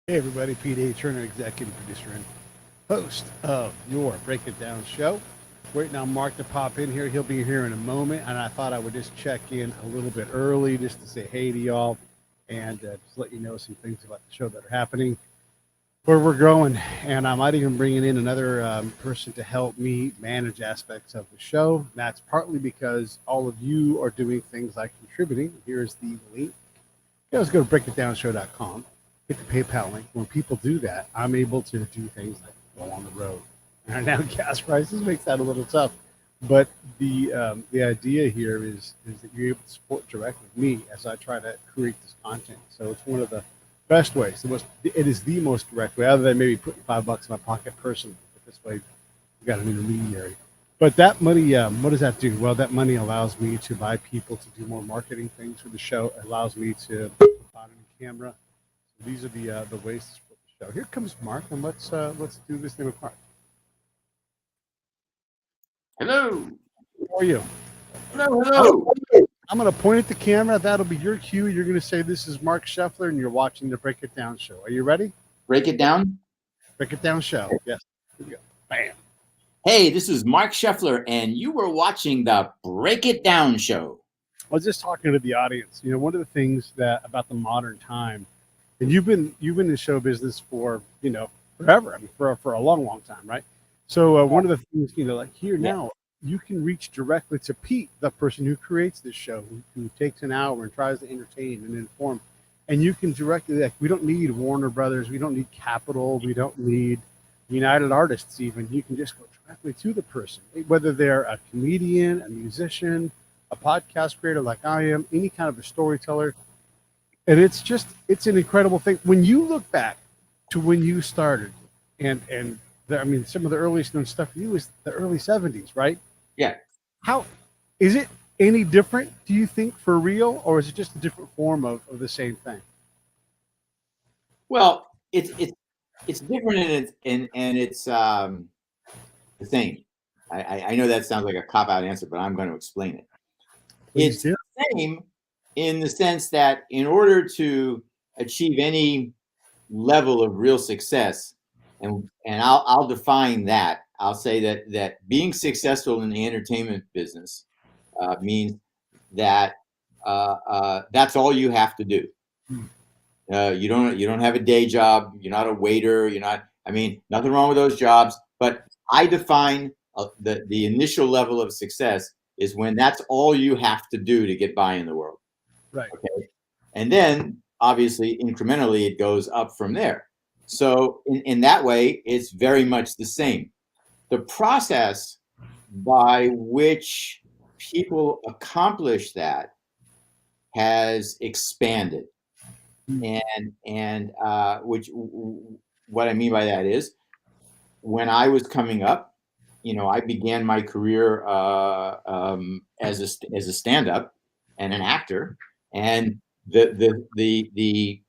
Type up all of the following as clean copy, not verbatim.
Hey everybody, Pete A. Turner, executive producer and host of your Break It Down show. Waiting on Mark to pop in here. He'll be here in a moment, and I thought I would just check in a little bit early just to say hey to y'all and just let you know some things about the show that are happening, where we're going. And I might even bring in another person to help me manage aspects of the show. And that's partly because all of you are doing things like contributing. Here's the link. You guys go to breakitdownshow.com. Hit the PayPal link. When people do that, I'm able to do things like go on the road. And now gas prices makes that a little tough. But the idea here is that you're able to support directly me as I try to create this content. So it's one of the best ways. It is the most direct way, other than maybe putting $5 in my pocket personally. But this way, we got an intermediary. But that money, what does that do? Well, that money allows me to buy people to do more marketing things for the show. It allows me to put on a camera. These are the ways to support the show. Here comes Mark, and let's do this thing with Mark. Hello. How are you? Hello. I'm going to point at the camera. That'll be your cue. You're going to say, "This is Marc Sheffler," and you're watching the Break It Down show. Are you ready? Break it down. Break It Down show. Yes. Here we go. Bam. Hey, this is Marc Sheffler, and you were watching the Break It Down show. I was just talking to the audience. You know, one of the things about the modern time, and you've been in show business for forever. I mean, for a long time, right? So one of the things, like here now, you can reach directly to Pete, the person who creates this show, who takes an hour and tries to entertain and inform, and you can directly, like, we don't need Warner Brothers, we don't need Capitol, we don't need United Artists even. You can just go directly to the person, whether they're a comedian, a musician, a podcast creator like I am, any kind of a storyteller. And it's an incredible thing. When you look back to when you started, and some of the earliest known stuff for you is the early 70s, right? Yeah. How is it any different, do you think, for real, or is it just a different form of the same thing? Well, it's different and it's the same. I know that sounds like a cop-out answer, but I'm going to explain it. Please It's do. the same in the sense that in order to achieve any level of real success, and I'll define that. I'll say that being successful in the entertainment business means that that's all you have to do. You don't have a day job. You're not a waiter. You're not. I mean, nothing wrong with those jobs. But I define the initial level of success is when that's all you have to do to get by in the world. Right. Okay. And then obviously incrementally it goes up from there. So in that way, it's very much the same. The process by which people accomplish that has expanded. And which what I mean by that is when I was coming up, I began my career as a stand-up and an actor, and the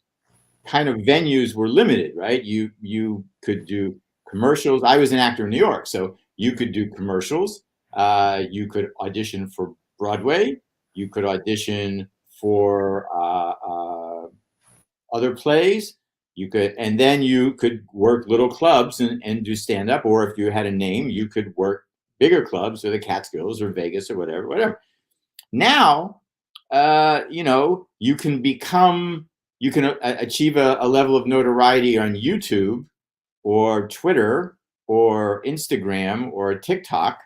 kind of venues were limited, right? You could do commercials. I was an actor in New York, so you could do commercials. You could audition for Broadway. You could audition for other plays. And then you could work little clubs and do stand up, or if you had a name, you could work bigger clubs or the Catskills or Vegas or whatever. Now, you can achieve a level of notoriety on YouTube or Twitter or Instagram or TikTok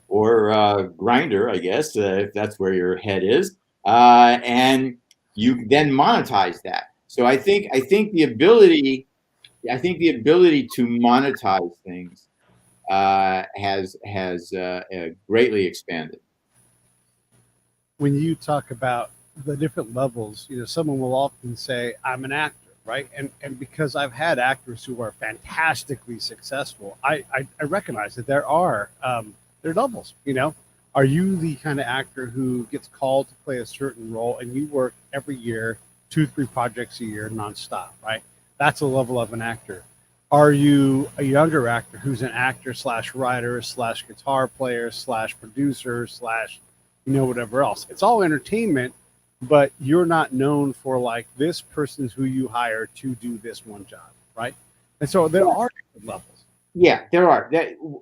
or Grindr, I guess, if that's where your head is, and you then monetize that. So I think the ability to monetize things has greatly expanded. When you talk about the different levels, someone will often say, "I'm an actor," right? And because I've had actors who are fantastically successful, I recognize that there are levels. Are you the kind of actor who gets called to play a certain role and you work every year, 2-3 projects a year nonstop, right? That's a level of an actor. Are you a younger actor who's an actor / writer / guitar player / producer / whatever else? It's all entertainment, but you're not known for like this person's who you hire to do this one job, right? And so there Yeah, are different levels. yeah, there are.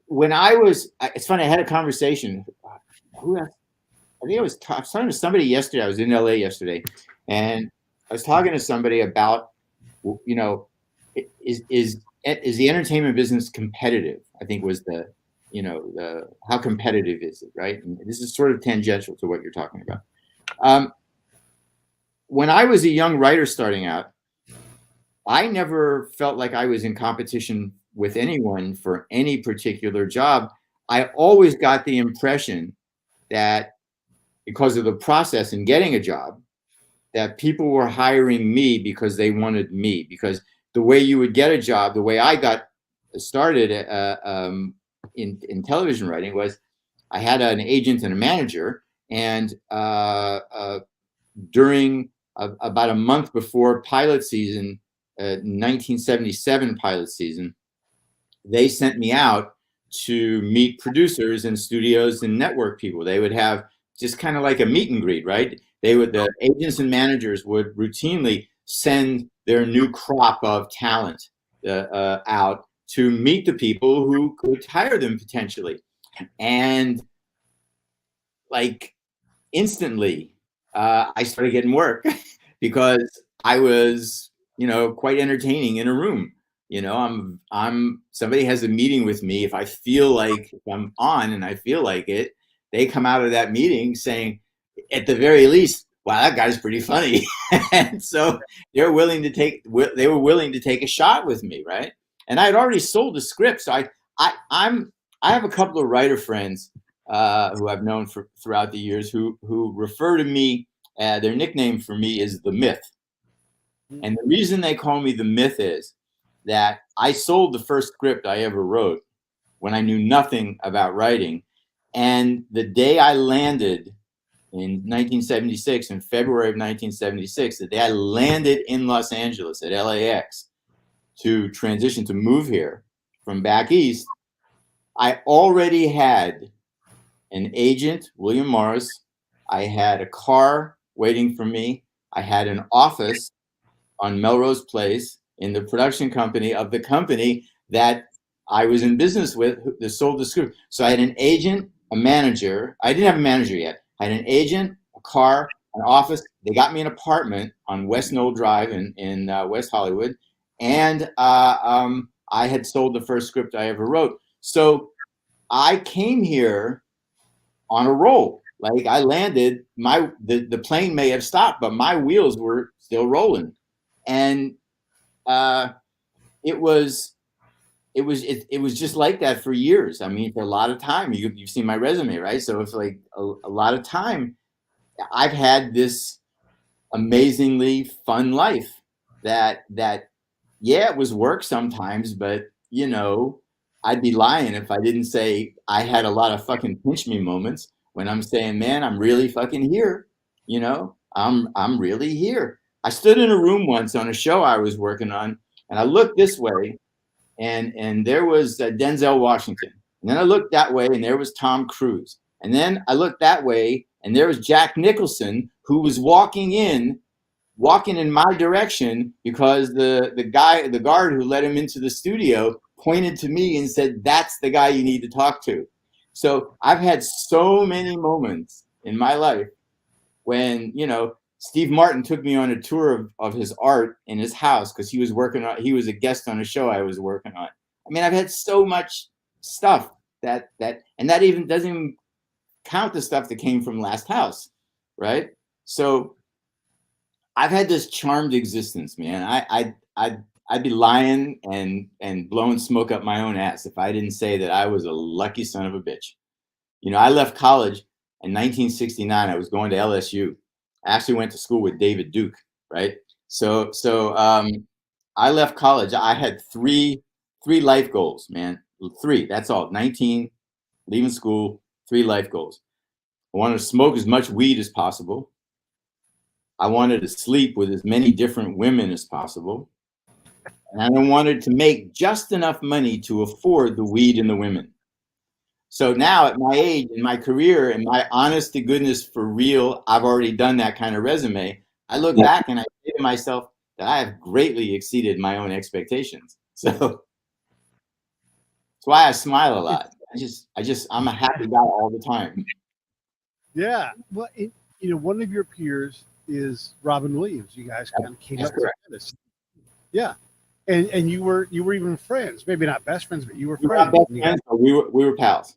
When I was, it's funny. I had a conversation. Who else? I think I was talking to somebody yesterday. I was in LA yesterday, and I was talking to somebody about, you know, is the entertainment business competitive? I think was the how competitive is it, right? And this is sort of tangential to what you're talking about. Um, when I was a young writer starting out, I never felt like I was in competition with anyone for any particular job. I always got the impression that because of the process in getting a job, that people were hiring me because they wanted me. Because the way you would get a job, the way I got started in television writing was I had an agent and a manager, and during about a month before pilot season, 1977 pilot season, they sent me out to meet producers and studios and network people. They would have just kind of like a meet and greet, right? The agents and managers would routinely send their new crop of talent out to meet the people who could hire them potentially. And like instantly, I started getting work because I was, quite entertaining in a room. I'm somebody has a meeting with me. If I feel like if I'm on and I feel like it, they come out of that meeting saying, at the very least, wow, that guy's pretty funny. And so they were willing to take a shot with me, right? And I had already sold the script. So I have a couple of writer friends who I've known throughout the years who refer to me. Their nickname for me is the Myth, and the reason they call me the Myth is that I sold the first script I ever wrote when I knew nothing about writing, and the day I landed in 1976, in February of 1976, the day I landed in Los Angeles at LAX to transition to move here from back east, I already had an agent, William Morris. I had a car waiting for me. I had an office on Melrose Place in the production company of the company that I was in business with that sold the script. So I had an agent, a manager. I didn't have a manager yet. I had an agent, a car, an office. They got me an apartment on West Knoll Drive in West Hollywood. And I had sold the first script I ever wrote. So I came here on a roll. Like I landed, the plane may have stopped, but my wheels were still rolling, and uh, it was it was just like that for years. I mean, for a lot of time, you've seen my resume, right? So it's like a lot of time. I've had this amazingly fun life that yeah, it was work sometimes, but I'd be lying if I didn't say I had a lot of fucking pinch me moments when I'm saying, man, I'm really fucking here. I'm really here. I stood in a room once on a show I was working on, and I looked this way, and there was Denzel Washington, and then I looked that way, and there was Tom Cruise, and then I looked that way, and there was Jack Nicholson, who was walking in my direction because the guard who let him into the studio pointed to me and said, "That's the guy you need to talk to." So I've had so many moments in my life when Steve Martin took me on a tour of his art in his house because he was a guest on a show I was working on. I mean, I've had so much stuff and that even doesn't even count the stuff that came from Last House, right? So I've had this charmed existence, man. I'd be lying and blowing smoke up my own ass if I didn't say that I was a lucky son of a bitch. I left college in 1969. I was going to LSU. I actually went to school with David Duke, right? So I left college. I had three life goals, man. Three. That's all. 19, leaving school, three life goals. I wanted to smoke as much weed as possible. I wanted to sleep with as many different women as possible. And I wanted to make just enough money to afford the weed and the women. So now at my age, in my career, and my honest to goodness for real, I've already done that kind of resume. I look back and I say to myself that I have greatly exceeded my own expectations. So that's why I smile a lot. I'm a happy guy all the time. Yeah. Well, one of your peers is Robin Williams. You guys kind of came That's up correct. together. Yeah. And you were even friends. Maybe not best friends, but you were We were friends. not best friends, but we were pals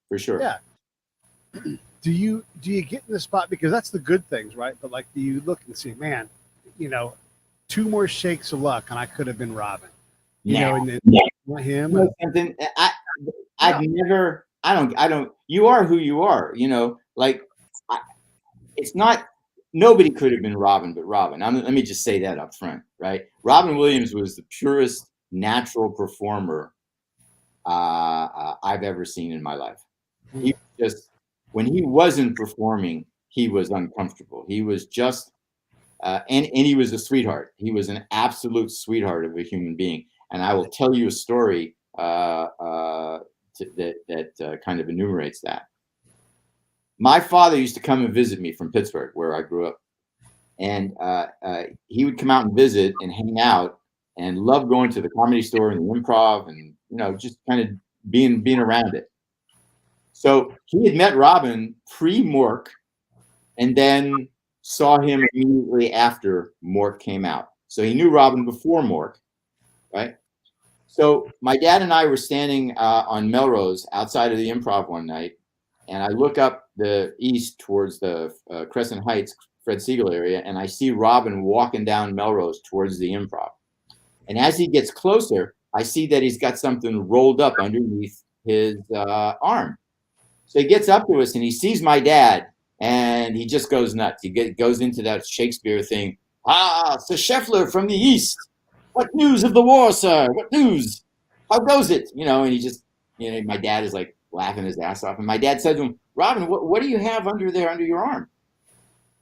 for sure. Yeah. Do you get in the spot, because that's the good things, right? But like, do you look and see, man, two more shakes of luck and I could have been Robin, and then him. You know something? I've never. I don't. You are who you are. Like it's not. Nobody could have been Robin but Robin. Let me just say that up front, right? Robin Williams was the purest natural performer I've ever seen in my life. He just, when he wasn't performing, he was uncomfortable. He was just, and he was a sweetheart. He was an absolute sweetheart of a human being. And I will tell you a story that kind of enumerates that. My father used to come and visit me from Pittsburgh, where I grew up. And he would come out and visit and hang out and love going to the Comedy Store and the Improv and, just kind of being around it. So he had met Robin pre-Mork and then saw him immediately after Mork came out. So he knew Robin before Mork, right? So my dad and I were standing on Melrose outside of the Improv one night, and I look up the east towards the Crescent Heights, Fred Siegel area, and I see Robin walking down Melrose towards the Improv. And as he gets closer, I see that he's got something rolled up underneath his arm. So he gets up to us and he sees my dad and he just goes nuts. He goes into that Shakespeare thing. Sir Sheffler from the East. What news of the war, sir? What news? How goes it? And he just, my dad is like laughing his ass off. And my dad said to him, Robin, what do you have under there under your arm?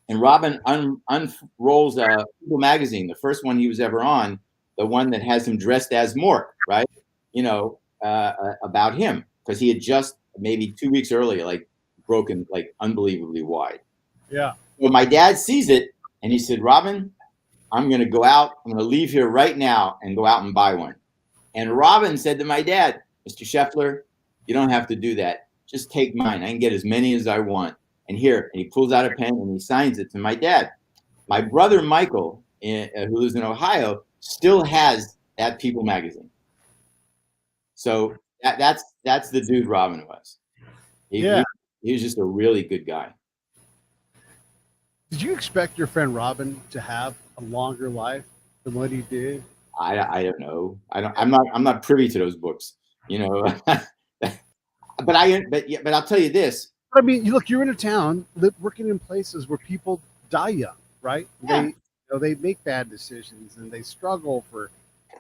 And Robin unrolls People magazine, the first one he was ever on, the one that has him dressed as Mork, right? About him, because he had just maybe 2 weeks earlier, broken unbelievably wide. Yeah. Well, my dad sees it and he said, Robin, I'm going to go out. I'm going to leave here right now and go out and buy one. And Robin said to my dad, Mr. Sheffler, you don't have to do that. Just take mine. I can get as many as I want. And here, and he pulls out a pen and he signs it to my dad. My brother Michael, who lives in Ohio, still has that People magazine. So that's the dude Robin was. He was just a really good guy. Did you expect your friend Robin to have a longer life than what he did? I don't know. I'm not privy to those books, But I'll tell you this. I mean, you're in a town working in places where people die young, right? Yeah. They make bad decisions and they struggle for,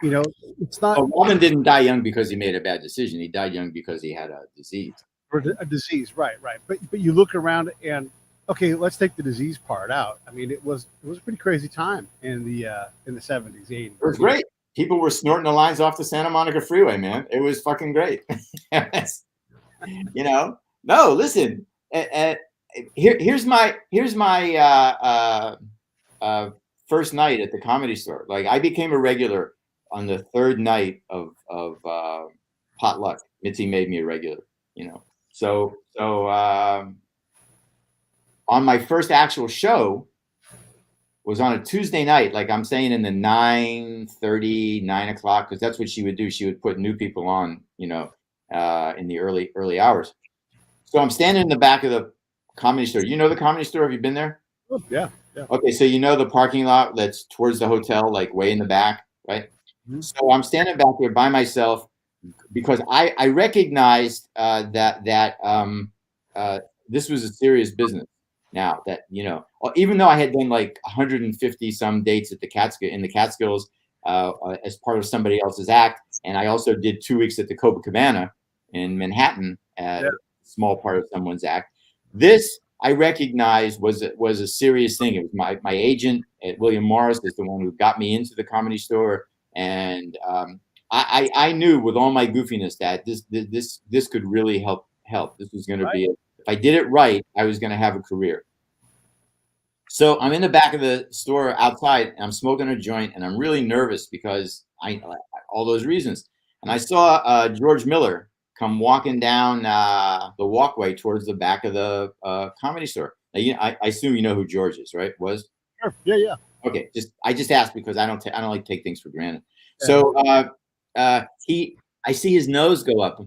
it's not. Well, Robin didn't die young because he made a bad decision. He died young because he had a disease. Or a disease, right. But you look around and, okay, let's take the disease part out. I mean, it was a pretty crazy time in the 70s, 80s. It was great. People were snorting the lines off the Santa Monica Freeway, man. It was fucking great. No, listen. Here's my first night at the Comedy Store. I became a regular on the third night of Potluck. Mitzi made me a regular. So on my first actual show was on a Tuesday night, like I'm saying in the 9:30, 9 o'clock, because that's what she would do. She would put new people on, in the early hours. So I'm standing in the back of the Comedy Store. You know the Comedy Store? Have you been there? Oh, yeah. Okay, so the parking lot that's towards the hotel, way in the back, right? Mm-hmm. So I'm standing back there by myself because I recognized that this was a serious business. Now that even though I had done 150 some dates at the Catskills as part of somebody else's act, and I also did 2 weeks at the Copacabana in Manhattan as a small part of someone's act. This I recognized was a serious thing. It was my agent at William Morris is the one who got me into the Comedy Store, and I knew with all my goofiness that this could really help help. This was going to be if I did it right, I was going to have a career. So I'm in the back of the store outside, and I'm smoking a joint, and I'm really nervous because all those reasons. And I saw George Miller come walking down the walkway towards the back of the comedy store. Now, I assume you know who George is, right? Was? Sure. Yeah. Okay. I just asked because I don't like to take things for granted. Yeah. So I see his nose go up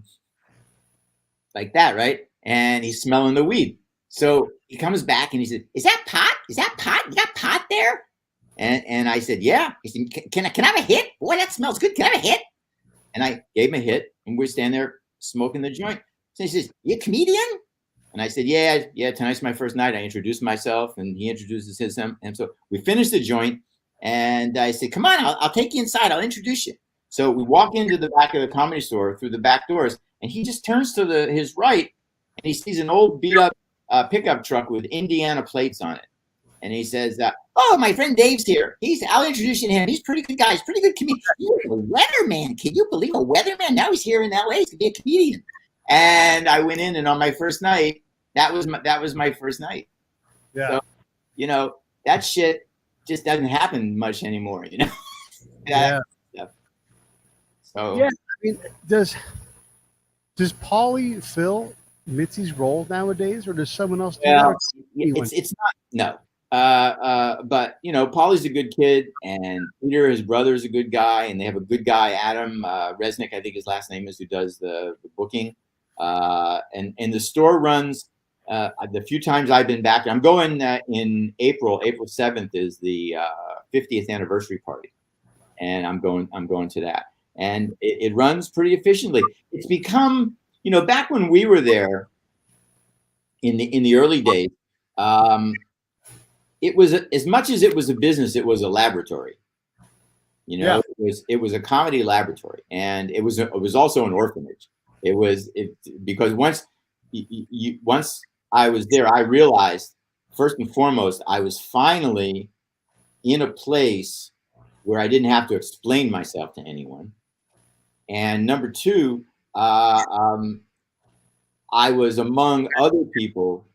like that, right? And he's smelling the weed. So he comes back and he said, "Is that pot? Is that pot? You got pot there?" And I said, "Yeah." He said, "Can I have a hit? Boy, that smells good. Can I have a hit?" And I gave him a hit, and we're standing there smoking the joint. So he says, "You a comedian?" And I said, "Yeah. Tonight's my first night." I introduced myself, and he introduces him. And so we finished the joint, and I said, "Come on, I'll take you inside. I'll introduce you." So we walk into the back of the comedy store through the back doors, and he just turns to his right, and he sees an old beat up pickup truck with Indiana plates on it. And he says, "Oh, my friend Dave's here. I'll introduce you to him. He's a pretty good guy. He's a pretty good comedian. He was a weatherman. Can you believe a weatherman? Now he's here in LA. He's gonna be a comedian." And I went in, and on my first night, that was my first night. Yeah. So, that shit just doesn't happen much anymore, Yeah. So yeah, I mean, does Paulie fill Mitzis role nowadays, or does someone else do that? It's not but Paulie's a good kid, and Peter, his brother, is a good guy, and they have a good guy, Adam Resnick, I think his last name is, who does the booking, and the store runs. The few times I've been back, I'm going in April 7th is the 50th anniversary party, and I'm going to that, and it runs pretty efficiently. It's become, back when we were there in the early days, it was as much as it was a business, it was a laboratory. It was a comedy laboratory, and it was also an orphanage. Because once I was there, I realized, first and foremost, I was finally in a place where I didn't have to explain myself to anyone. And number two, I was among other people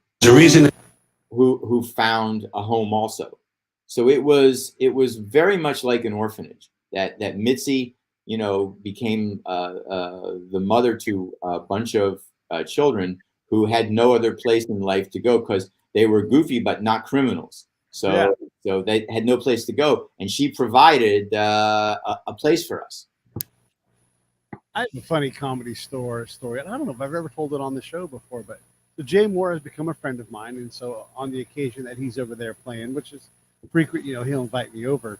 who found a home also. So it was very much like an orphanage that Mitzi, became the mother to a bunch of children who had no other place in life to go because they were goofy but not criminals. So they had no place to go, and she provided a place for us. I have a funny comedy story. I don't know if I've ever told it on the show before, but so Jay Moore has become a friend of mine, and so on the occasion that he's over there playing, which is frequent, he'll invite me over,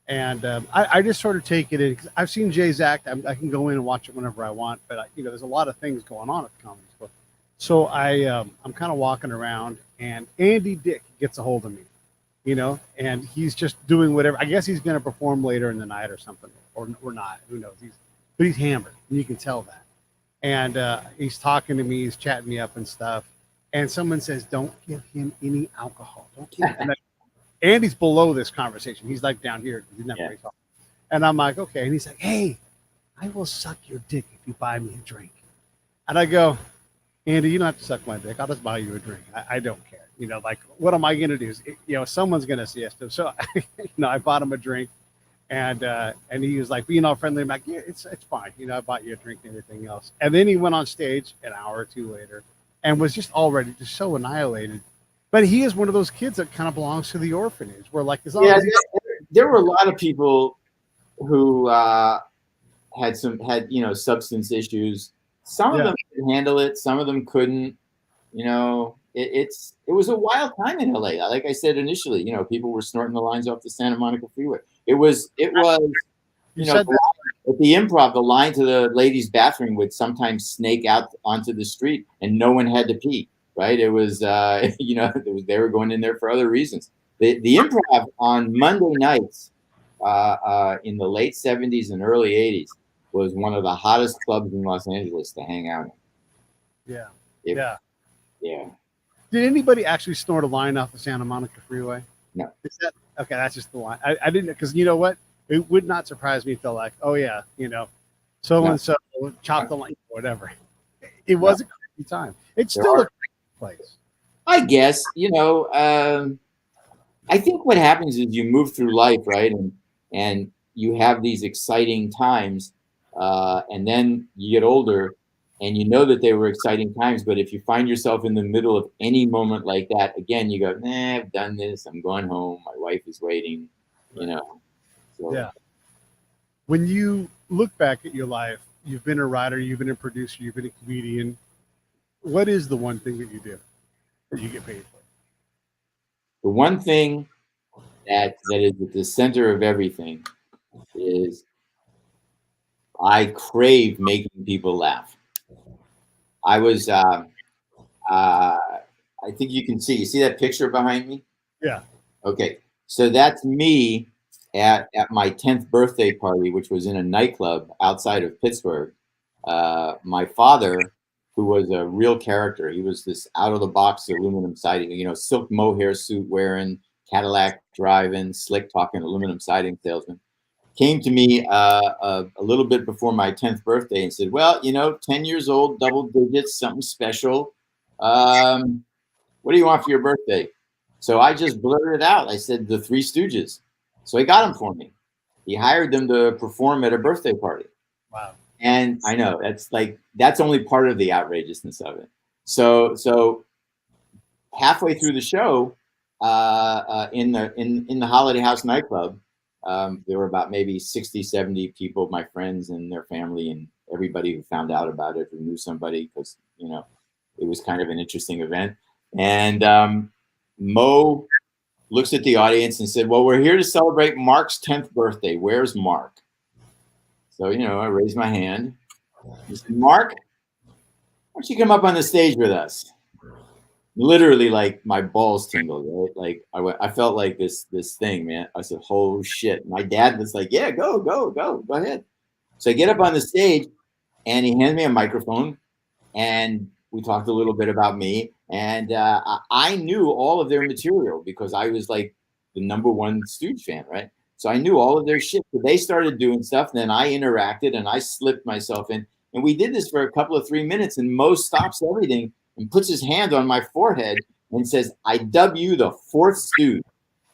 and I just sort of take it in because I've seen Jay's act. I can go in and watch it whenever I want, but there's a lot of things going on at the comedy store. So I'm kind of walking around, and Andy Dick gets a hold of me, and he's just doing whatever. I guess he's going to perform later in the night or something, or not. Who knows? But he's hammered, and you can tell that. And he's talking to me, he's chatting me up and stuff. And someone says, "Don't give him any alcohol. Don't give him." And Andy's below this conversation. He's like down here. He's not very tall. And I'm like, "Okay." And he's like, "Hey, I will suck your dick if you buy me a drink." And I go, "Andy, you don't have to suck my dick. I'll just buy you a drink. I don't care. What am I going to do? Someone's going to see us." So, I bought him a drink. And he was like being all friendly. I'm like, "Yeah, it's fine. I bought you a drink and everything else." And then he went on stage an hour or two later and was just already just so annihilated. But he is one of those kids that kind of belongs to the orphanage where there were a lot of people who had substance issues. Some of them could handle it. Some of them couldn't. It was a wild time in LA. Like I said initially, people were snorting the lines off the Santa Monica freeway. It was at the Improv, the line to the ladies' bathroom would sometimes snake out onto the street, and no one had to pee. Right? It was they were going in there for other reasons. The Improv on Monday nights in the late 70s and early 80s was one of the hottest clubs in Los Angeles to hang out in. Yeah. Yeah. Did anybody actually snort a line off the Santa Monica freeway? No. Is that okay? That's just the line. I didn't, because you know what? It would not surprise me if they're like, "Oh yeah, so and so chopped the line," whatever. It wasn't time. It's There still are. a great place. I guess, I think what happens is you move through life, right? And you have these exciting times, and then you get older and you know that they were exciting times. But if you find yourself in the middle of any moment like that, again, you go, nah, I've done this. I'm going home. My wife is waiting, you know. So Yeah. When you look back at your life, you've been a writer, you've been a producer, you've been a comedian. What is the one thing that you do that you get paid for? the one thing that is at the center of everything is I crave making people laugh. I was, I think you can see. You see that picture behind me? Yeah. Okay, so that's me at my 10th birthday party, which was in a nightclub outside of Pittsburgh. My father, who was a real character, he was this out of the box aluminum siding, silk mohair suit wearing, Cadillac driving, slick talking aluminum siding salesman, came to me a little bit before my 10th birthday and said, well, 10 years old, double digits, something special. What do you want for your birthday? So I just blurted out. I said, the Three Stooges. So he got them for me. He hired them to perform at a birthday party. Wow. And I know that's only part of the outrageousness of it. So halfway through the show, in the Holiday House nightclub, there were about maybe 60, 70 people, my friends and their family, and everybody who found out about it, who knew somebody, because it was kind of an interesting event. And Mo looks at the audience and said, well, we're here to celebrate Mark's 10th birthday. Where's Mark? So, I raised my hand. He said, Mark, why don't you come up on the stage with us? Literally, like, my balls tingled, right? Like, I felt like this thing, man. I said, oh, shit. My dad was like, yeah, go ahead. So I get up on the stage, and he handed me a microphone, and we talked a little bit about me. And I knew all of their material because I was like the #1 Stooge fan, right? So I knew all of their shit. So they started doing stuff, and then I interacted and I slipped myself in. And we did this for a couple of 3 minutes, and Mo stops everything and puts his hand on my forehead and says, I dub you the 4th Stooge.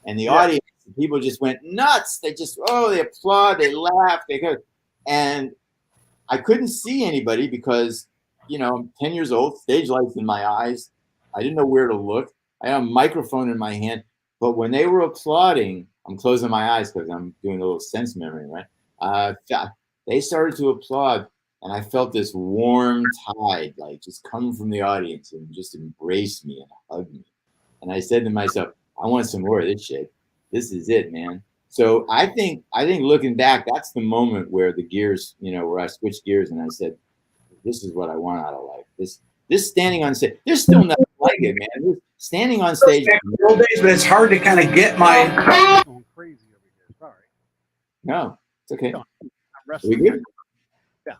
And the audience, people just went nuts. They just, they applaud, they laugh, and I couldn't see anybody because, I'm 10 years old, stage lights in my eyes. I didn't know where to look. I had a microphone in my hand. But when they were applauding, I'm closing my eyes because I'm doing a little sense memory, right? They started to applaud, and I felt this warm tide, like, just come from the audience and just embrace me and hug me. And I said to myself, I want some more of this shit. This is it, man. So I think looking back, that's the moment where the gears, where I switched gears and I said, this is what I want out of life. This standing on stage, there's still nothing like it, man. This standing on stage. Back in the old days, but it's hard to kind of get my. Going crazy over here. Sorry. No, it's okay. I'm We wrestling. good? Yeah.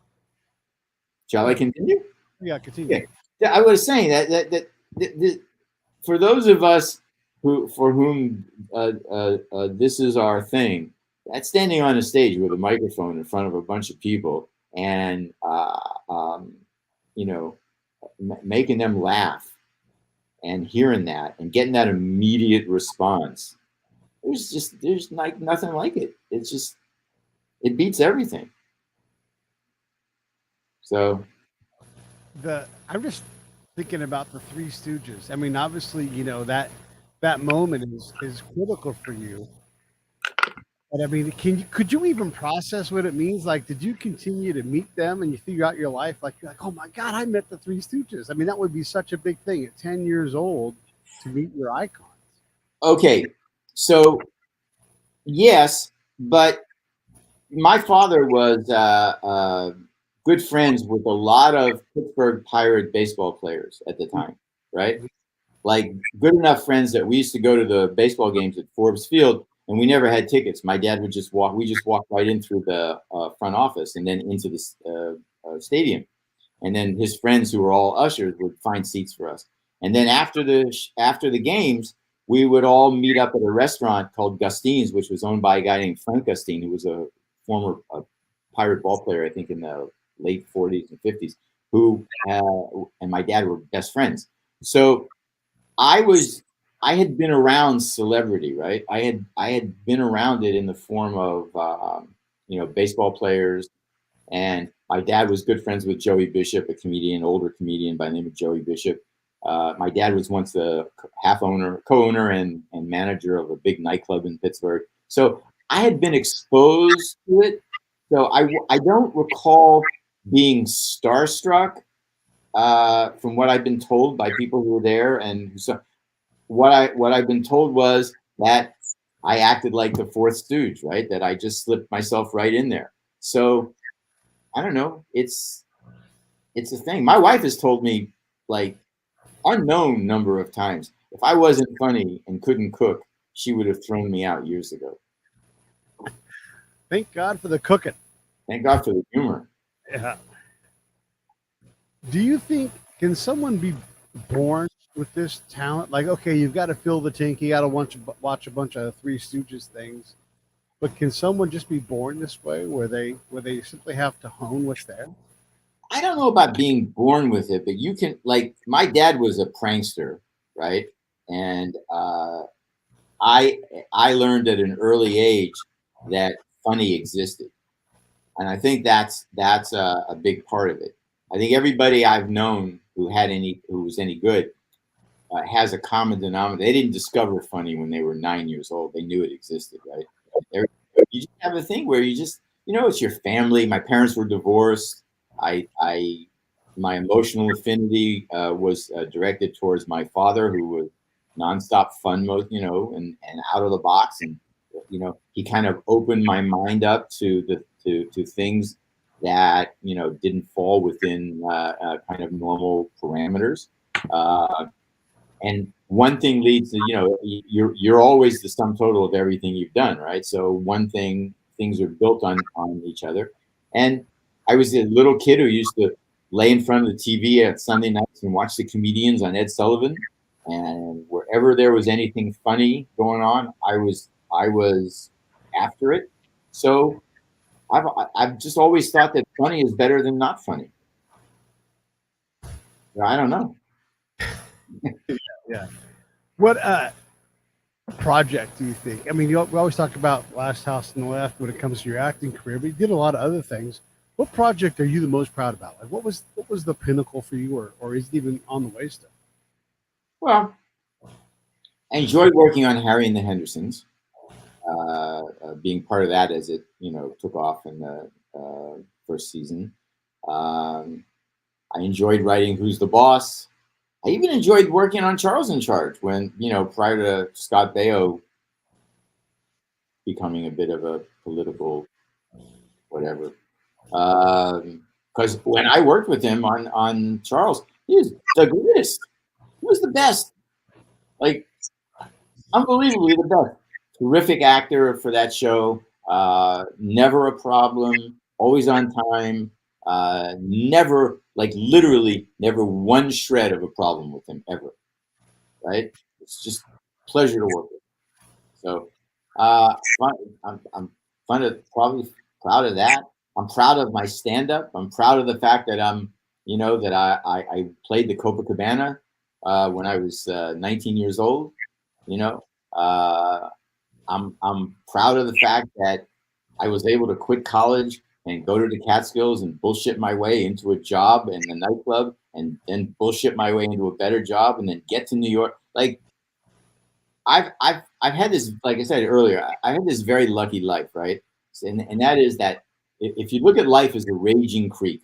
Shall I continue? Yeah, continue. Yeah, I was saying that for those of us for whom this is our thing, that's standing on a stage with a microphone in front of a bunch of people and making them laugh and hearing that and getting that immediate response. There's like nothing like it. It's just, it beats everything. So I'm just thinking about the Three Stooges. I mean, obviously, that moment is critical for you. But I mean, could you even process what it means? Like, did you continue to meet them and you figure out your life? Like, you're like, oh my God, I met the Three Stooges. I mean, that would be such a big thing at 10 years old to meet your icons. okay, so yes, but my father was good friends with a lot of Pittsburgh Pirate baseball players at the time, right? Like, good enough friends that we used to go to the baseball games at Forbes Field, and we never had tickets. My dad would just walk. We just walked right in through the front office and then into the stadium. And then his friends, who were all ushers, would find seats for us. And then after the games, we would all meet up at a restaurant called Gustine's, which was owned by a guy named Frank Gustine, who was a former Pirate ball player, I think in the late 40s and 50s. who and my dad were best friends. So I had been around celebrity, right? I had been around it in the form of baseball players, and my dad was good friends with Joey Bishop, a comedian, older comedian by the name of Joey Bishop. My dad was once the co-owner and manager of a big nightclub in Pittsburgh. So I had been exposed to it. So I don't recall being starstruck from what I've been told by people who were there. And so what I've been told was that I acted like the fourth stooge, right? That I just slipped myself right in there. So I don't know. It's a thing. My wife has told me like unknown number of times if I wasn't funny and couldn't cook, she would have thrown me out years ago. Thank God for the cooking. Thank God for the humor. Yeah. Do you think, can someone be born with this talent? Like, okay, you've got to fill the tank, you got to watch a bunch of Three Stooges things, but can someone just be born this way, where they simply have to hone what's there? I don't know about being born with it, but you can, like, my dad was a prankster, right? And I learned at an early age that funny existed, and I think that's a big part of it. I think everybody I've known who was any good has a common denominator. They didn't discover funny when they were 9 years old. They knew it existed, right? You just have a thing where you just, it's your family. My parents were divorced. My emotional affinity was directed towards my father, who was nonstop fun mode, and out of the box. And, he kind of opened my mind up to things that, didn't fall within kind of normal parameters. And one thing leads to, you're always the sum total of everything you've done, right? So things are built on each other. And I was a little kid who used to lay in front of the TV at Sunday nights and watch the comedians on Ed Sullivan. And wherever there was anything funny going on, I was after it. So I've just always thought that funny is better than not funny. I don't know. Yeah. What project do you think? I mean, we always talk about Last House on the Left when it comes to your acting career, but you did a lot of other things. What project are you the most proud about? Like, what was the pinnacle for you, or is it even on the way still? Well, I enjoyed working on Harry and the Hendersons, being part of that as it took off in the first season. I enjoyed writing Who's the Boss. I even enjoyed working on Charles in Charge when, prior to Scott Baio becoming a bit of a political whatever. Because when I worked with him on Charles, he was the greatest. He was the best. Like, unbelievably the best. Terrific actor for that show. Never a problem. Always on time. Never, like literally, never one shred of a problem with him ever. Right? It's just pleasure to work with. So I'm probably proud of that. I'm proud of my stand-up. I'm proud of the fact that that I played the Copacabana when I was 19 years old. I'm proud of the fact that I was able to quit college and go to the Catskills and bullshit my way into a job in the nightclub, and then bullshit my way into a better job, and then get to New York. Like, I've had this, like I said earlier, I had this very lucky life, right? And that is that if you look at life as a raging creek,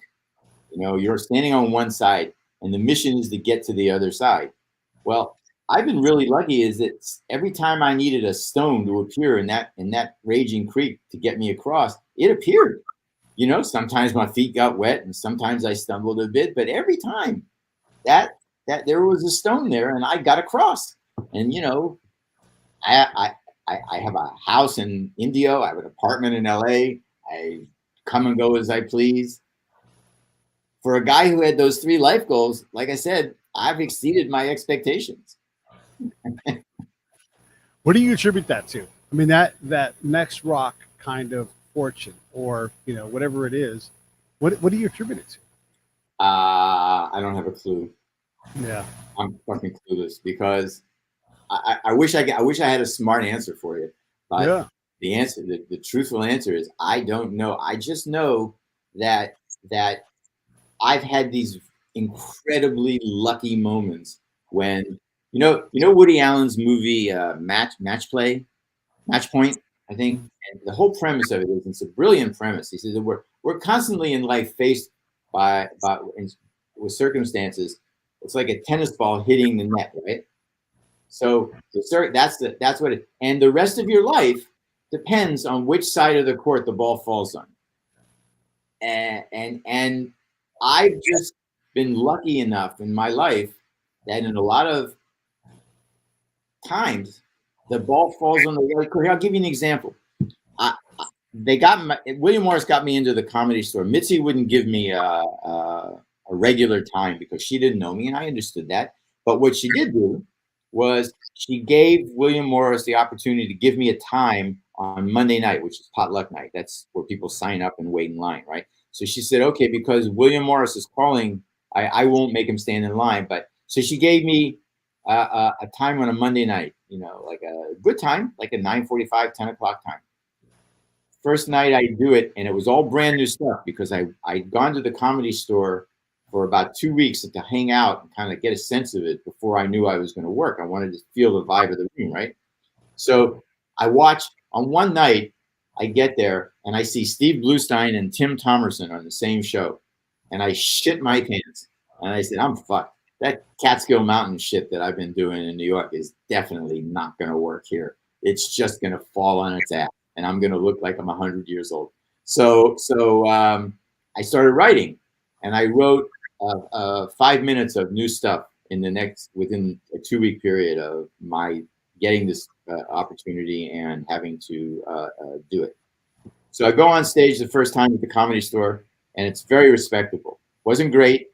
you're standing on one side and the mission is to get to the other side. Well, I've been really lucky is that every time I needed a stone to appear in that raging creek to get me across, it appeared. Sometimes my feet got wet and sometimes I stumbled a bit, but every time that there was a stone there and I got across. And I have a house in Indio. I have an apartment in LA. I come and go as I please. For a guy who had those 3 life goals, like I said, I've exceeded my expectations. What do you attribute that to? I mean, that next rock kind of fortune, or whatever it is. What do you attribute it to? I don't have a clue. Yeah. I'm fucking clueless because I wish I had a smart answer for you, but Yeah. the truthful answer is I don't know. I just know that that I've had these incredibly lucky moments when Woody Allen's movie Match Point, I think. And the whole premise of it is it's a brilliant premise. He says that we're constantly in life faced with circumstances. It's like a tennis ball hitting the net, right? So that's what it, and the rest of your life depends on which side of the court the ball falls on. And I've just been lucky enough in my life that in a lot of times the ball falls on the right court. I'll give you an example. William Morris got me into the Comedy Store. Mitzi wouldn't give me a regular time because she didn't know me, and I understood that. But what she did do was she gave William Morris the opportunity to give me a time on Monday night, which is potluck night. That's where people sign up and wait in line, right? So she said, okay, because William Morris is calling, I won't make him stand in line. But so she gave me a time on a Monday night, like a good time, like a 9:45, 10 o'clock time. First night I do it, and it was all brand new stuff because I'd gone to the Comedy Store for about 2 weeks to hang out and kind of get a sense of it before I knew I was going to work. I wanted to feel the vibe of the room, right? So I watched on one night. I get there and I see Steve Bluestein and Tim Thomerson on the same show, and I shit my pants. And I said, I'm fucked. That Catskill Mountain shit that I've been doing in New York is definitely not going to work here. It's just going to fall on its ass, and I'm going to look like I'm 100 years old. So I started writing, and I wrote 5 minutes of new stuff within a 2-week period of my getting this opportunity and having to do it. So I go on stage the first time at the Comedy Store, and it's very respectable. Wasn't great,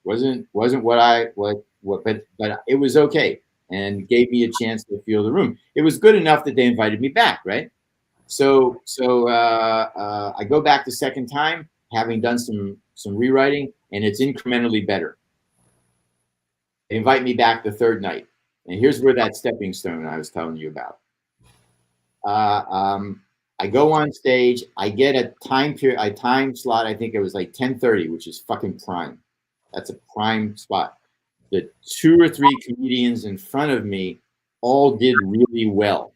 wasn't but it was okay, and gave me a chance to feel the room. It was good enough that they invited me back, right? So I go back the second time, having done some rewriting, and it's incrementally better. They invite me back the third night, and here's where that stepping stone I was telling you about. I go on stage. I get a time slot. I think it was like 10:30, which is fucking prime. That's a prime spot. The 2 or 3 comedians in front of me all did really well.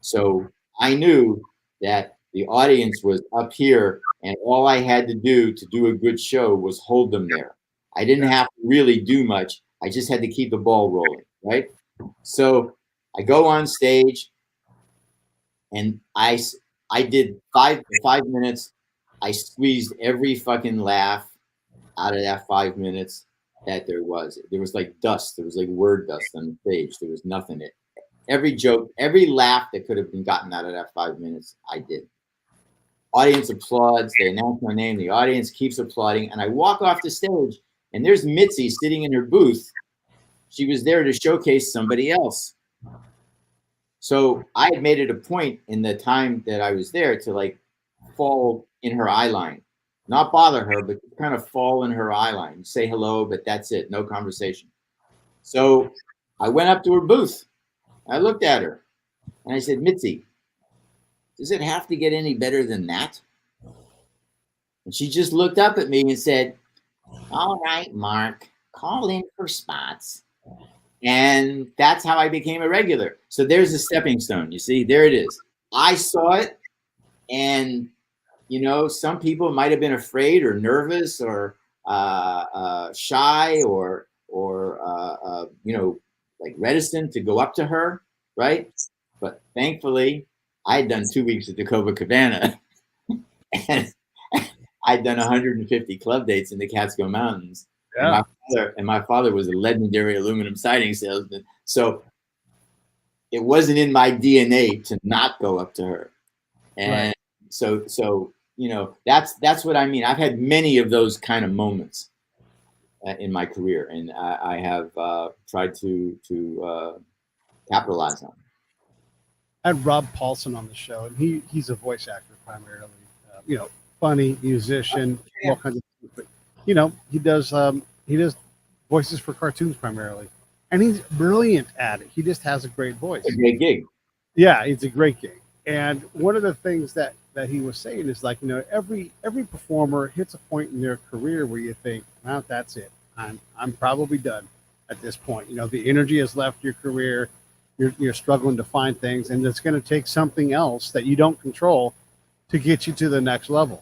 So I knew that the audience was up here, and all I had to do a good show was hold them there. I didn't have to really do much. I just had to keep the ball rolling, right? So I go on stage, and I did 5 minutes. I squeezed every fucking laugh out of that 5 minutes that there was. There was like dust. There was like word dust on the stage. There was nothing. Every joke, every laugh that could have been gotten out of that 5 minutes, I did. Audience applauds. They announce my name. The audience keeps applauding. And I walk off the stage, and there's Mitzi sitting in her booth. She was there to showcase somebody else. So I had made it a point in the time that I was there to like fall in her eye line, not bother her, but kind of fall in her eye line, say hello, but that's it, no conversation. So I went up to her booth. I looked at her and I said, Mitzi, does it have to get any better than that? And she just looked up at me and said, all right, Mark, call in for spots. And that's how I became a regular. So there's a stepping stone. You see, there it is. I saw it, and some people might have been afraid or nervous or shy or like reticent to go up to her, right? But thankfully, I had done 2 weeks at the Copacabana, and I'd done 150 club dates in the Catskill Mountains. Yeah. And my father was a legendary aluminum siding salesman. So it wasn't in my DNA to not go up to her. And right. So that's what I mean. I've had many of those kind of moments in my career, and I have tried to capitalize on. I had Rob Paulson on the show, and he's a voice actor primarily. Funny musician, all kinds of stuff. he does voices for cartoons primarily, and he's brilliant at it. He just has a great voice. A great gig. Yeah, it's a great gig. And one of the things that he was saying is like, every performer hits a point in their career where you think, well, that's it. I'm probably done at this point. The energy has left your career. You're struggling to find things, and it's going to take something else that you don't control to get you to the next level.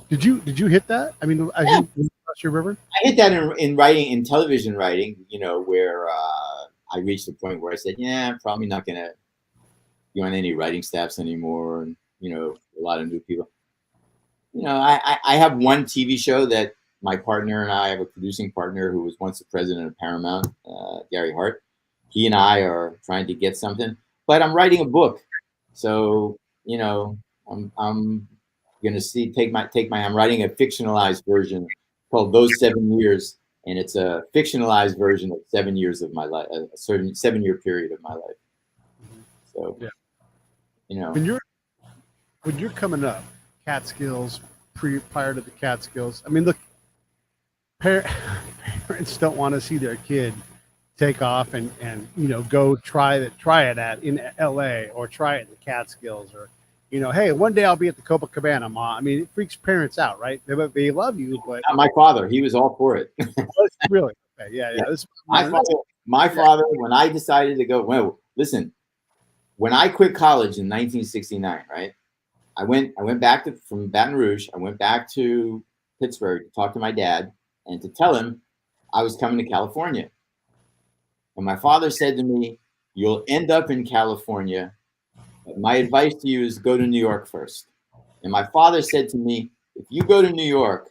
Did you hit that? I mean, I Yeah. think across your river. I hit that in writing, in television writing, where I reached the point where I said, yeah, I'm probably not going to be on any writing staffs anymore. And, a lot of new people. I have one TV show that my partner and I have a producing partner who was once the president of Paramount, Gary Hart. He and I are trying to get something, but I'm writing a book. So, I'm going to I'm writing a fictionalized version called Those 7 Years. And it's a fictionalized version of 7 years of my life, a certain 7-year period of my life. So, Yeah. you know, When you're coming up, Catskills, prior to the Catskills. I mean, look, parents don't want to see their kid take off and go try it at in L.A. or try it in the Catskills, or hey, one day I'll be at the Copacabana, Ma. I mean, it freaks parents out, right? They love you, but my father, he was all for it. really, okay, yeah. My father, when I decided to go, well, listen, when I quit college in 1969, right? I went back from Baton Rouge. I went back to Pittsburgh to talk to my dad and to tell him I was coming to California. And my father said to me, "You'll end up in California. But my advice to you is go to New York first." And my father said to me, "If you go to New York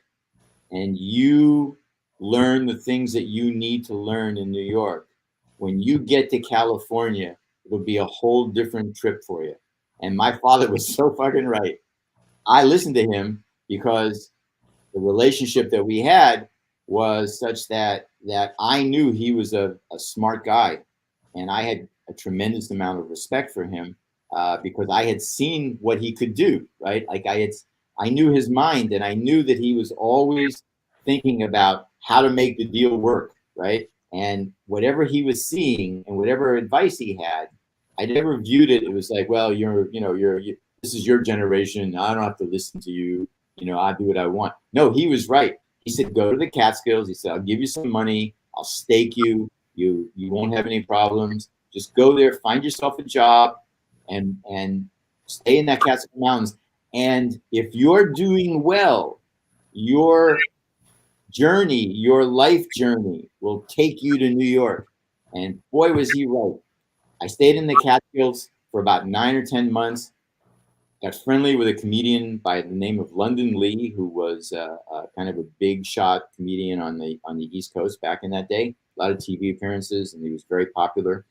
and you learn the things that you need to learn in New York, when you get to California, it'll be a whole different trip for you." And my father was so fucking right. I listened to him because the relationship that we had was such that I knew he was a smart guy, and I had a tremendous amount of respect for him because I had seen what he could do. Right, like I knew his mind, and I knew that he was always thinking about how to make the deal work. Right, and whatever he was seeing and whatever advice he had, I never viewed it. It was like, well, this is your generation. I don't have to listen to you. I do what I want. No, he was right. He said, go to the Catskills. He said, I'll give you some money. I'll stake you. You won't have any problems. Just go there, find yourself a job, and stay in that Catskill Mountains. And if you're doing well, your journey, your life journey will take you to New York. And boy, was he right. I stayed in the Catskills for about 9 or 10 months. Got friendly with a comedian by the name of London Lee, who was kind of a big shot comedian on the East Coast back in that day. A lot of TV appearances, and he was very popular.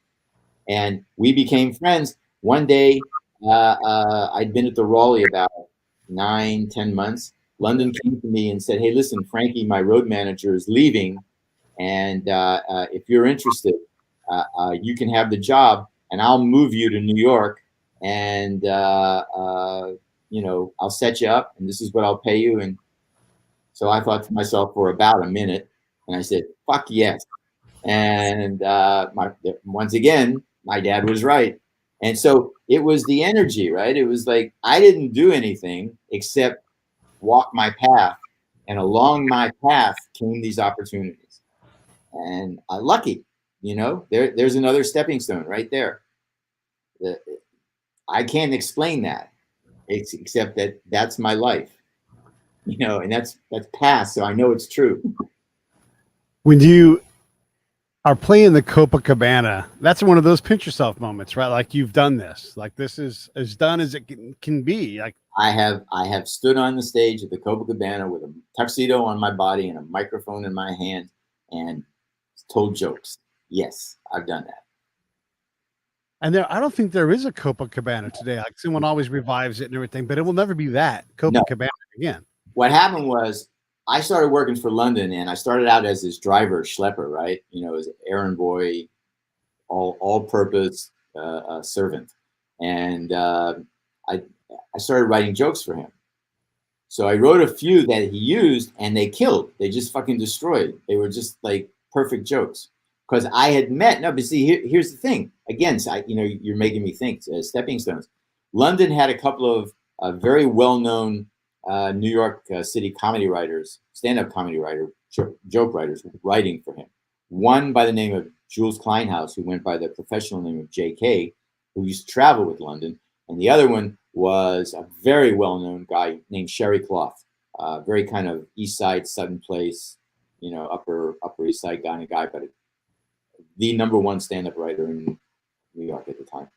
And we became friends. One day, I'd been at the Raleigh about 9, 10 months. London came to me and said, "Hey, listen, Frankie, my road manager is leaving, and if you're interested, you can have the job, and I'll move you to New York, and I'll set you up, and this is what I'll pay you." And so I thought to myself for about a minute, and I said, "Fuck yes." And once again, my dad was right. And so it was the energy, right? It was like I didn't do anything except walk my path, and along my path came these opportunities, and I'm lucky. There's another stepping stone right there. I can't explain that, except that that's my life, and that's past, so I know it's true. When you are playing the Copacabana, that's one of those pinch yourself moments, right? Like you've done this. Like this is as done as it can be. Like I have stood on the stage at the Copacabana with a tuxedo on my body and a microphone in my hand and told jokes. Yes, I've done that. And I don't think there is a Copacabana today. Like someone always revives it and everything, but it will never be that Copacabana again. What happened was I started working for London, and I started out as this driver, schlepper, right? As an errand boy, all-purpose servant, and I started writing jokes for him. So I wrote a few that he used, and they killed. They just fucking destroyed. They were just like perfect jokes. Because I had met, no, but see, here's the thing. Again, so you're making me think, stepping stones. London had a couple of very well-known New York City comedy writers, stand-up comedy writer, joke writers writing for him. One by the name of Jules Kleinhaus, who went by the professional name of J.K., who used to travel with London. And the other one was a very well-known guy named Sherry Cloth, very kind of East Side, Sudden Place, Upper East Side kind of guy, but the number one stand-up writer in New York at the time.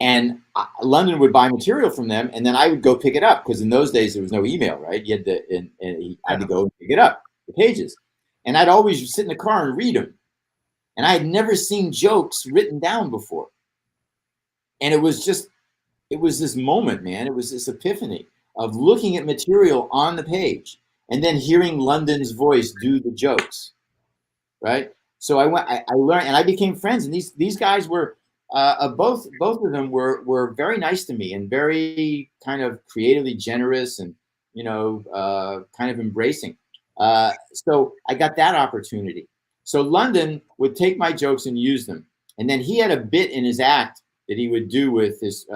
And London would buy material from them, and then I would go pick it up, because in those days there was no email, right? You had to, I had to go pick it up, the pages. And I'd always sit in the car and read them. And I had never seen jokes written down before. And it was this moment, man. It was this epiphany of looking at material on the page and then hearing London's voice do the jokes, right? So I learned, and I became friends. And these guys were, both of them were very nice to me and very kind of creatively generous and, kind of embracing. So I got that opportunity. So London would take my jokes and use them. And then he had a bit in his act that he would do with his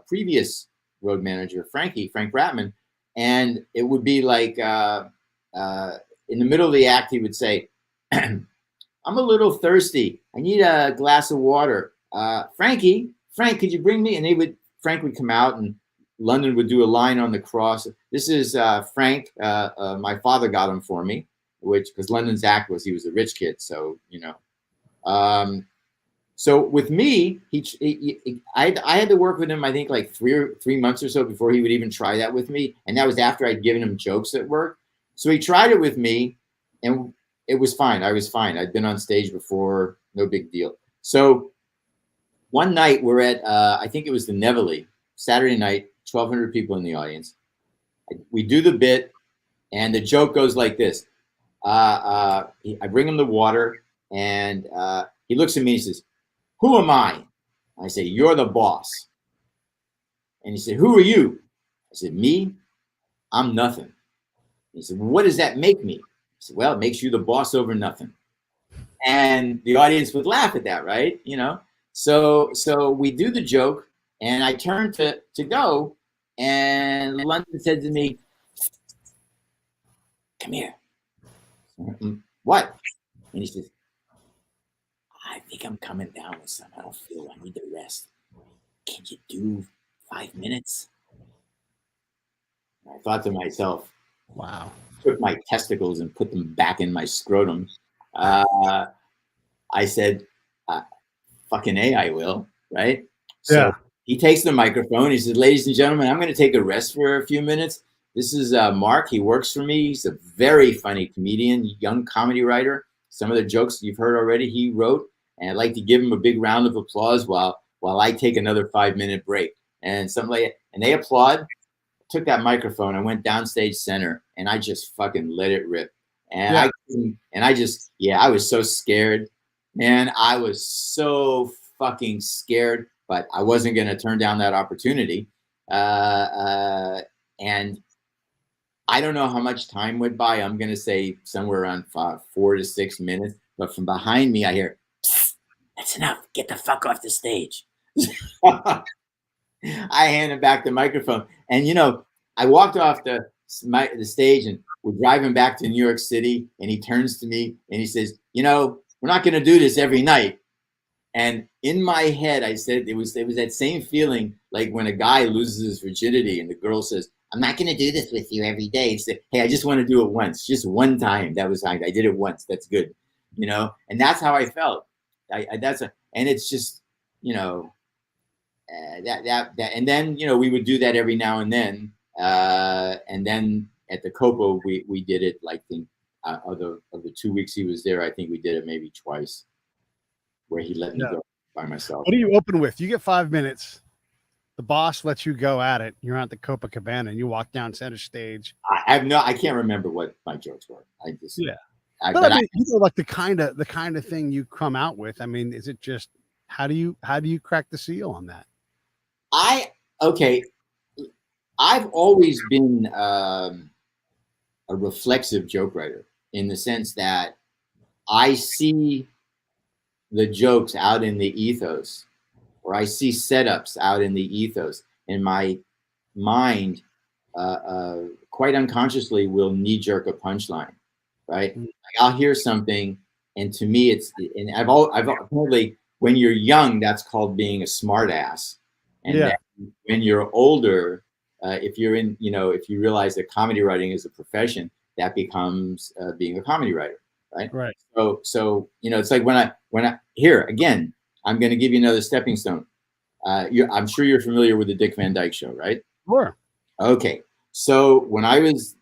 previous road manager, Frank Ratman. And it would be like, in the middle of the act, he would say, I'm a little thirsty. I need a glass of water. Frank, could you bring me? And Frank would come out, and London would do a line on the cross. This is Frank. My father got him for me, because London's act was he was a rich kid. So, so with me, I had to work with him, I think like 3 months or so before he would even try that with me. And that was after I'd given him jokes at work. So he tried it with me, and it was fine. I was fine. I'd been on stage before, no big deal. So one night we're at, I think it was the Nevele, Saturday night, 1,200 people in the audience. We do the bit, and the joke goes like this. I bring him the water, and he looks at me and he says, "Who am I?" I say, "You're the boss." And he said, "Who are you?" I said, "Me? I'm nothing." He said, "Well, what does that make me?" I said, "Well, it makes you the boss over nothing." And the audience would laugh at that, right? So we do the joke, and I turned to go, and London said to me, "Come here." "What?" And he says, "I think I'm coming down with something. I don't feel I need to rest. Can you do 5 minutes?" And I thought to myself, wow. Took my testicles and put them back in my scrotum. I said, fucking A, I will, right? So Yeah. he takes the microphone. He says, "Ladies and gentlemen, I'm going to take a rest for a few minutes. This is Mark. He works for me. He's a very funny comedian, young comedy writer. Some of the jokes you've heard already, he wrote. And I'd like to give him a big round of applause while I take another 5-minute break." And something like that. And they applaud. Took that microphone. I went downstage center, and I just fucking let it rip. And yeah. I was so scared, man. I was so fucking scared, but I wasn't going to turn down that opportunity. And I don't know how much time went by. I'm going to say somewhere around 4 to 6 minutes. But from behind me, I hear, "That's enough. Get the fuck off the stage." I handed back the microphone, and I walked off the stage, and we're driving back to New York City, and he turns to me and he says, "We're not going to do this every night." And in my head, I said, it was that same feeling like when a guy loses his virginity and the girl says, "I'm not going to do this with you every day." He said, "Hey, I just want to do it once, just one time." That was fine. I did it once. That's good, and that's how I felt. And it's just, that, and then we would do that every now and then, and then at the Copa we did it like of the 2 weeks he was there, I think we did it maybe twice, where he let me go by myself. What do you open with? You get 5 minutes. The boss lets you go at it. You're at the Copacabana, and you walk down center stage. I can't remember what my jokes were. I just But I mean, like the kind of thing you come out with. I mean, is it just how do you crack the seal on that? Okay. I've always been a reflexive joke writer in the sense that I see the jokes out in the ethos, or I see setups out in the ethos, and my mind quite unconsciously will knee jerk a punchline, right? Like I'll hear something, and to me, and I've apparently when you're young, that's called being a smart ass, and Yeah. then when you're older, if you're in, if you realize that comedy writing is a profession, that becomes being a comedy writer, right? Right. So it's like when I here again, I'm going to give you another stepping stone. I'm sure you're familiar with the Dick Van Dyke Show, right? Sure. Okay. So when I was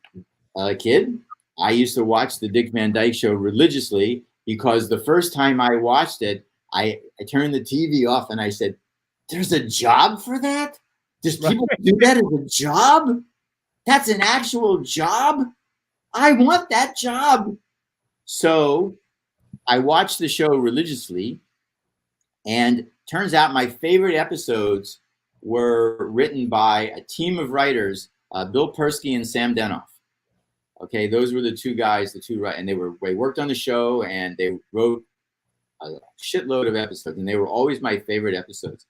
a kid, I used to watch the Dick Van Dyke Show religiously because the first time I watched it, I turned the TV off and I said, "There's a job for that? Does people do that as a job? That's an actual job? I want that job." So I watched the show religiously, and turns out my favorite episodes were written by a team of writers, Bill Persky and Sam Denoff. Okay, those were the two guys, and they worked on the show and they wrote a shitload of episodes, and they were always my favorite episodes.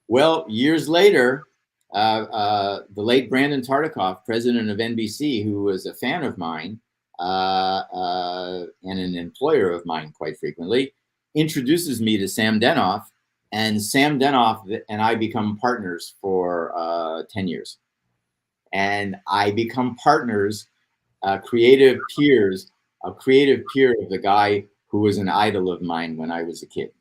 Well, years later, the late Brandon Tartikoff, president of NBC, who was a fan of mine and an employer of mine quite frequently, introduces me to Sam Denoff, and Sam Denoff and I become partners for 10 years. And I become partners, creative peers, a creative peer of the guy who was an idol of mine when I was a kid.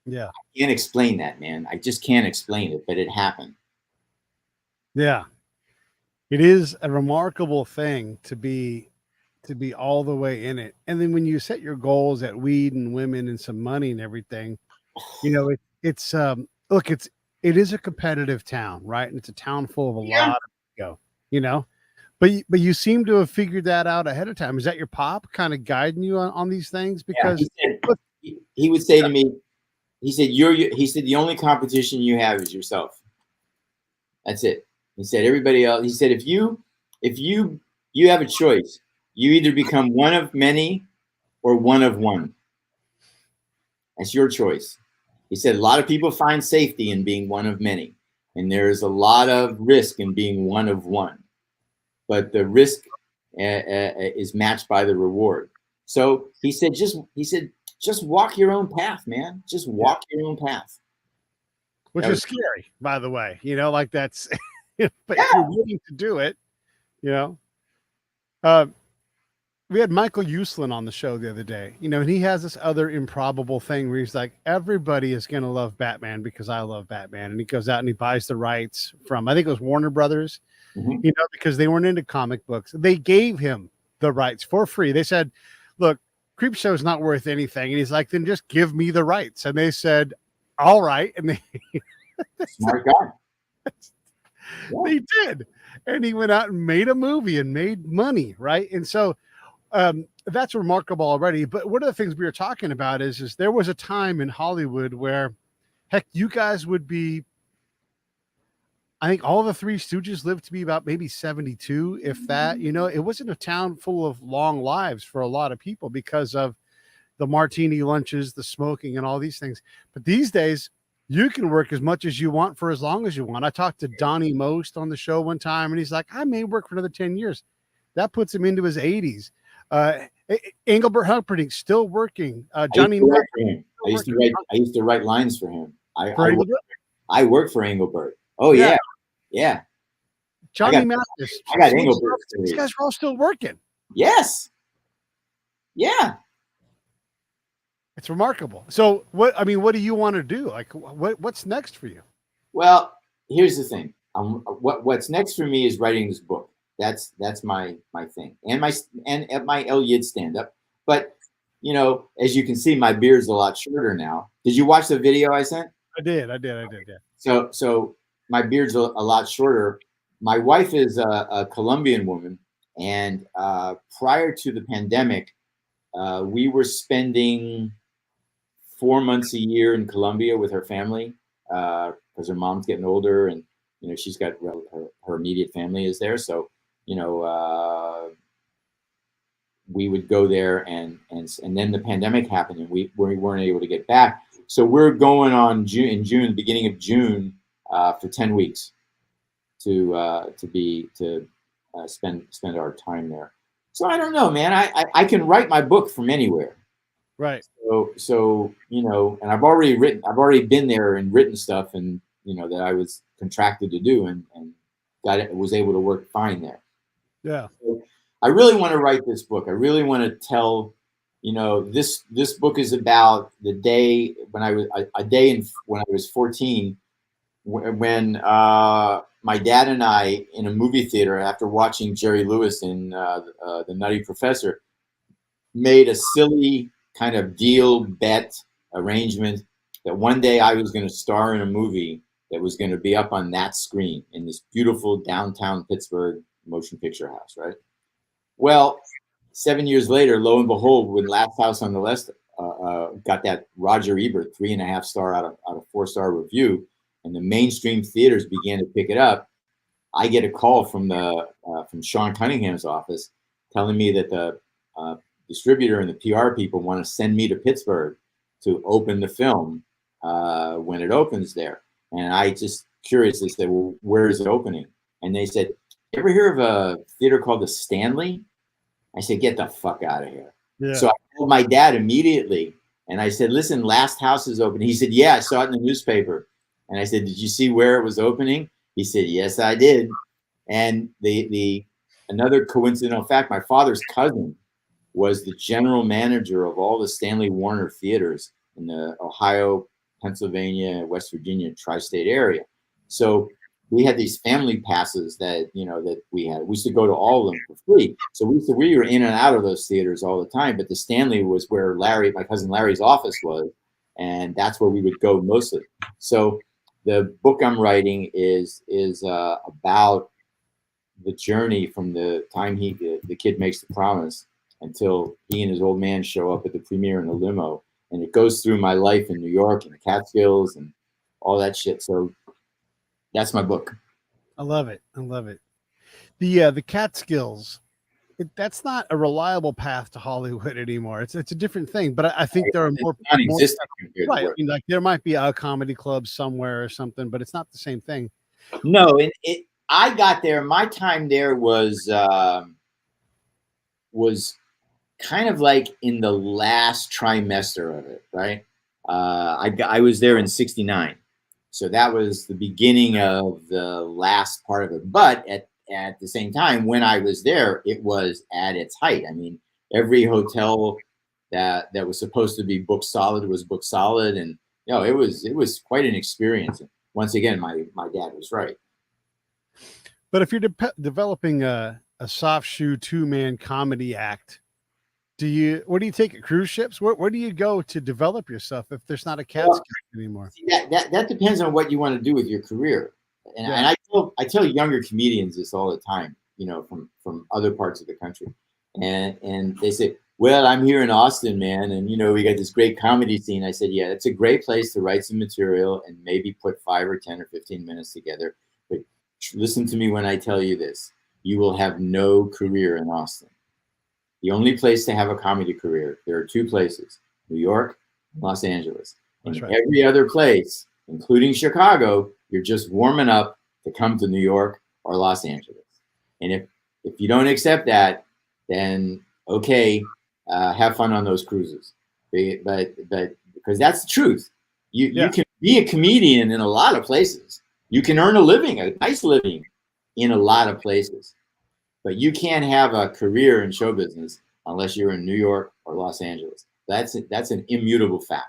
Yeah. I can't explain that, man. I just can't explain it, but it happened. Yeah. It is a remarkable thing to be all the way in it. And then when you set your goals at weed and women and some money and everything, it's look, it is a competitive town, right? And it's a town full of a lot of ego, but you seem to have figured that out ahead of time. Is that your pop kind of guiding you on these things? Because he would say to me, he said, he said, the only competition you have is yourself. That's it. He said, everybody else, he said, if you have a choice, you either become one of many or one of one. That's your choice. He said, a lot of people find safety in being one of many, and there's a lot of risk in being one of one. But the risk is matched by the reward. So he said, just walk your own path, man. Just walk your own path. Which is scary, by the way, like that's, but if you're willing to do it, we had Michael Uslan on the show the other day, and he has this other improbable thing where he's like, everybody is going to love Batman because I love Batman. And he goes out and he buys the rights from, I think it was Warner Brothers, because they weren't into comic books. They gave him the rights for free. They said, look, Creepshow is not worth anything. And he's like, then just give me the rights. And they said, all right. And they, smart guy. They did. And he went out and made a movie and made money. Right. And so, that's remarkable already. But one of the things we were talking about is there was a time in Hollywood where, heck, you guys would be, I think all the Three Stooges lived to be about maybe 72, if that. It wasn't a town full of long lives for a lot of people because of the martini lunches, the smoking, and all these things. But these days, you can work as much as you want for as long as you want. I talked to Donnie Most on the show one time, and he's like, I may work for another 10 years. That puts him into his 80s. Engelbert Humperdinck still working. Johnny I used to write lines for him. I worked for Engelbert. Oh yeah. Johnny Mathis. I got Engelbert. These guys are all still working. Yes. Yeah. It's remarkable. So what do you want to do? Like what's next for you? Well, here's the thing. What's next for me is writing this book. That's my thing, and my El Yid stand up. But as you can see, my beard's a lot shorter now. Did you watch the video I sent? I did. Yeah. So my beard's a lot shorter. My wife is a Colombian woman, and prior to the pandemic, we were spending 4 months a year in Colombia with her family because her mom's getting older, and you know, she's got her immediate family is there. So, you know, we would go there, and then the pandemic happened, and we weren't able to get back. So we're going on beginning of June, for 10 weeks to spend our time there. So I don't know, man. I can write my book from anywhere. Right. So you know, and I've already been there and written stuff, and you know that I was contracted to do, and was able to work fine there. Yeah. So I really want to write this book. I really want to tell, you know, this book is about the day when when I was 14, when my dad and I, in a movie theater, after watching Jerry Lewis in The Nutty Professor, made a silly kind of deal, bet, arrangement that one day I was going to star in a movie that was going to be up on that screen in this beautiful downtown Pittsburgh motion picture house, right? Well, 7 years later, lo and behold, when Last House on the Left got that Roger Ebert 3.5 star out of 4-star review, and the mainstream theaters began to pick it up, I get a call from Sean Cunningham's office telling me that the distributor and the PR people want to send me to Pittsburgh to open the film when it opens there. And I just curiously said, well, where is it opening? And they said, ever hear of a theater called the Stanley? I said, get the fuck out of here. Yeah. So I called my dad immediately, and I said, listen, Last House is open. He said, yeah, I saw it in the newspaper. And I said, did you see where it was opening? He said, yes, I did. And another coincidental fact, my father's cousin was the general manager of all the Stanley Warner theaters in the Ohio, Pennsylvania, West Virginia tri-state area. So we had these family passes that, you know, that we had. We used to go to all of them for free. So we were in and out of those theaters all the time. But the Stanley was where my cousin Larry's office was, and that's where we would go mostly. So the book I'm writing is about the journey from the time the kid makes the promise until he and his old man show up at the premiere in a limo, and it goes through my life in New York and the Catskills and all that shit. So that's my book. I love it. The Catskills. That's not a reliable path to Hollywood anymore. It's a different thing, but I think there are more non-existent compared to right. I where- mean, like there might be a comedy club somewhere or something, but it's not the same thing. No, I got there. My time there was kind of like in the last trimester of it, right? I was there in '69, so that was the beginning of the last part of it. But at the same time, when I was there, it was at its height. I mean, every hotel that was supposed to be booked solid was booked solid, and you know, it was quite an experience. And once again, my dad was right. But if you're developing a soft shoe 2-man comedy act, where do you take it? Cruise ships? Where do you go to develop yourself if there's not a Catskills anymore? That depends on what you want to do with your career. And, Yeah. and I tell younger comedians this all the time, you know, from other parts of the country. And they say, well, I'm here in Austin, man. And, you know, we got this great comedy scene. I said, yeah, it's a great place to write some material and maybe put 5 or 10 or 15 minutes together. But listen to me when I tell you this, you will have no career in Austin. The only place to have a comedy career, there are 2 places, New York and Los Angeles. And That's right. every other place, including Chicago, you're just warming up to come to New York or Los Angeles. And if you don't accept that, then okay, have fun on those cruises. But because that's the truth. You can be a comedian in a lot of places. You can earn a nice living in a lot of places. But you can't have a career in show business unless you're in New York or Los Angeles. That's an immutable fact.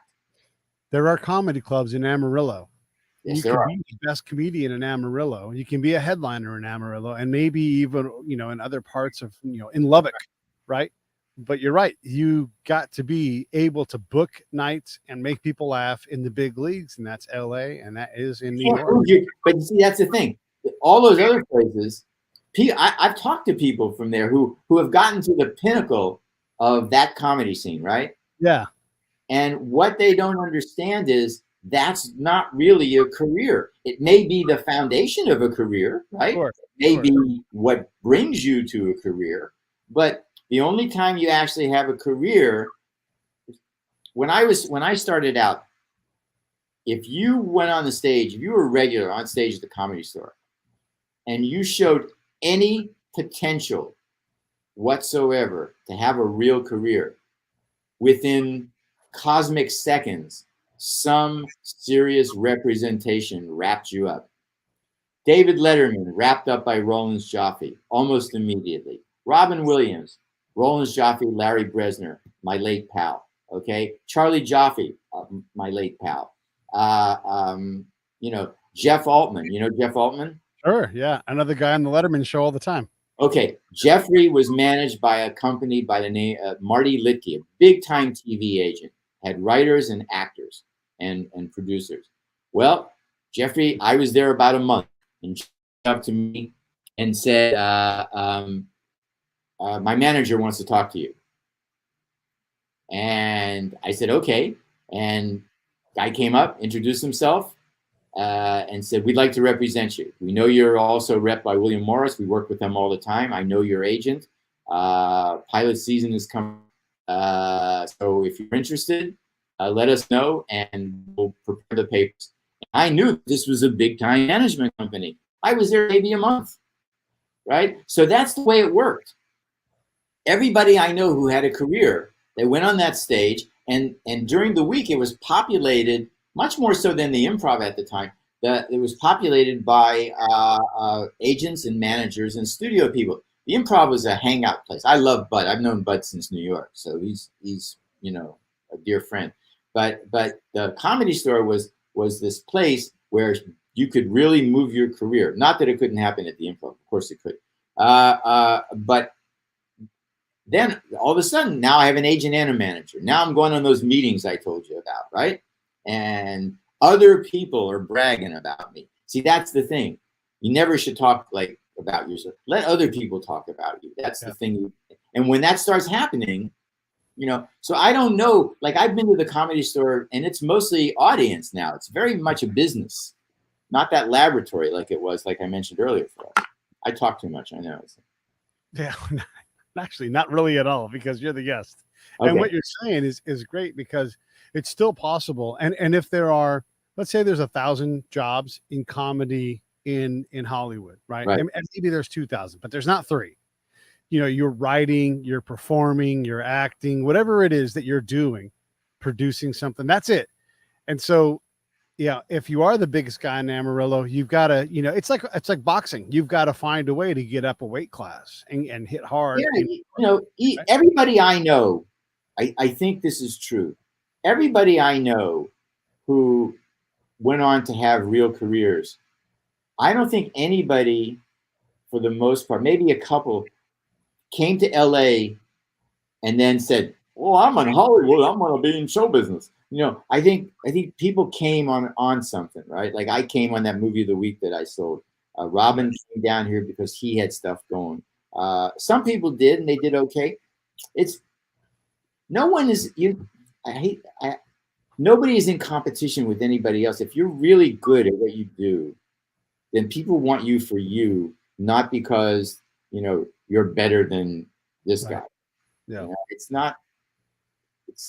There are comedy clubs in Amarillo. Yes, You there can are. be the best comedian in Amarillo. You can be a headliner in Amarillo, and maybe even, you know, in other parts of, you know, in Lubbock, right? But you're right. You got to be able to book nights and make people laugh in the big leagues, and that's LA, and that is in New York. But you see, that's the thing. All those other places, I've talked to people from there who have gotten to the pinnacle of that comedy scene, right? Yeah. And what they don't understand is that's not really a career. It may be the foundation of a career, right? Sure, It may sure. be what brings you to a career, but the only time you actually have a career, when I started out, if you went on the stage, if you were regular on stage at the Comedy Store, and you showed any potential whatsoever to have a real career, within cosmic seconds, some serious representation wrapped you up. David Letterman, wrapped up by Rollins Joffe almost immediately. Robin Williams, Rollins Joffe, Larry Bresner, my late pal. Okay, Charlie Joffe, my late pal. Jeff Altman. You know Jeff Altman? Sure, yeah. Another guy on the Letterman show all the time. Okay, Jeffrey was managed by a company by the name of Marty Litke, a big-time TV agent, had writers and actors and producers. Well, Jeffrey, I was there about a month, and he came up to me and said, my manager wants to talk to you. And I said, okay. And guy came up, introduced himself, and said, we'd like to represent you. We know you're also rep by William Morris. We work with them all the time. I know your agent. Pilot season is coming. So if you're interested, let us know and we'll prepare the papers. I knew this was a big time management company. I was there maybe a month, right? So that's the way it worked. Everybody I know who had a career, they went on that stage, and during the week it was populated, much more so than the Improv at the time, that it was populated by agents and managers and studio people. The Improv was a hangout place. I love Bud. I've known Bud since New York, so he's a dear friend. But the Comedy Store was this place where you could really move your career. Not that it couldn't happen at the Improv, of course it could. But then all of a sudden, now I have an agent and a manager. Now I'm going on those meetings I told you about, right? And other people are bragging about me. See, that's the thing. You never should talk like about yourself. Let other people talk about you. That's the thing. And when that starts happening, so I don't know, like I've been to the Comedy Store and it's mostly audience now. It's very much a business, not that laboratory like it was, like I mentioned earlier. For us. I talk too much, I know. Yeah, actually not really at all, because you're the guest. Okay. And what you're saying is great, because it's still possible. And if there are, let's say there's 1,000 jobs in comedy in Hollywood, right? And maybe there's 2,000, but there's not 3. You're writing, you're performing, you're acting, whatever it is that you're doing, producing something, that's it. And so, yeah, if you are the biggest guy in Amarillo, you've got to, it's like boxing. You've got to find a way to get up a weight class and hit hard. Yeah, everybody I know, I think this is true. Everybody I know who went on to have real careers, I don't think anybody, for the most part, maybe a couple, came to LA and then said, well, I'm in Hollywood, I'm going to be in show business. I think people came on something, right? Like I came on that movie of the week that I sold. Robin came down here because he had stuff going. Some people did, and they did okay. Nobody is in competition with anybody else. If you're really good at what you do, then people want you for you, not because you're better than this guy. Yeah, it's not.